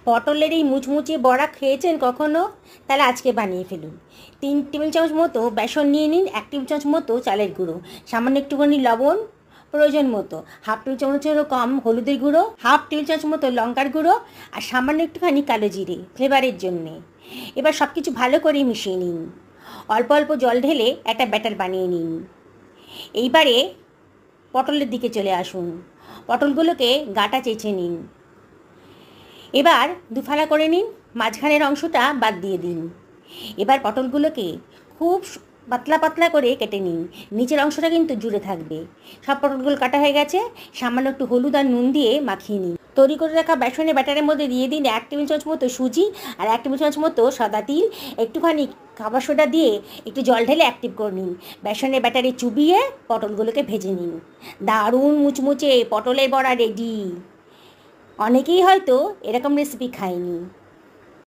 পটলের এই মুচমুচে বড়া খেয়েছেন কখনো? তাহলে আজকে বানিয়ে ফেলুন। 3 টেবিল চামচ মতো বেসন নিয়ে নিন, 1 টেবিল চামচ মতো চালের গুঁড়ো, সামান্য একটুখানি লবণ, প্রয়োজন মতো 1/2 টেবিল চামচেরও কম হলুদের গুঁড়ো, 1/2 টেবিল চামচ মতো লঙ্কার গুঁড়ো, আর সামান্য একটুখানি কালো জিরে ফ্লেভারের জন্যে। এবার সব কিছু ভালো করে মিশিয়ে নিন। অল্প অল্প জল ঢেলে একটা ব্যাটার বানিয়ে নিন। এইবারে পটলের দিকে চলে আসুন। পটলগুলোকে গাঁটা চেঁচে নিন। এবার দুফালা করে নিন, মাঝখানের অংশটা বাদ দিয়ে দিন। এবার পটলগুলোকে খুব পাতলা পাতলা করে কেটে নিন, নিচের অংশটা কিন্তু জুড়ে থাকবে। সব পটলগুলো কাটা হয়ে গেছে। সামান্য একটু হলুদ আর নুন দিয়ে মাখিয়ে নিন। তৈরি করে রাখা বেসনের ব্যাটারের মধ্যে দিয়ে দিন 1 টেবিল চামচ মতো সুজি আর 1 টেবিল চামচ মতো সাদা তিল, একটুখানি খাবার সোডা দিয়ে একটু জল ঢেলে অ্যাক্টিভ করে নিন। বেসনের ব্যাটারে চুবিয়ে পটলগুলোকে ভেজে নিন। দারুণ মুচমুচে পটলের বড়া রেডি। অনেকেই হয়তো এরকম রেসিপি খায়নি।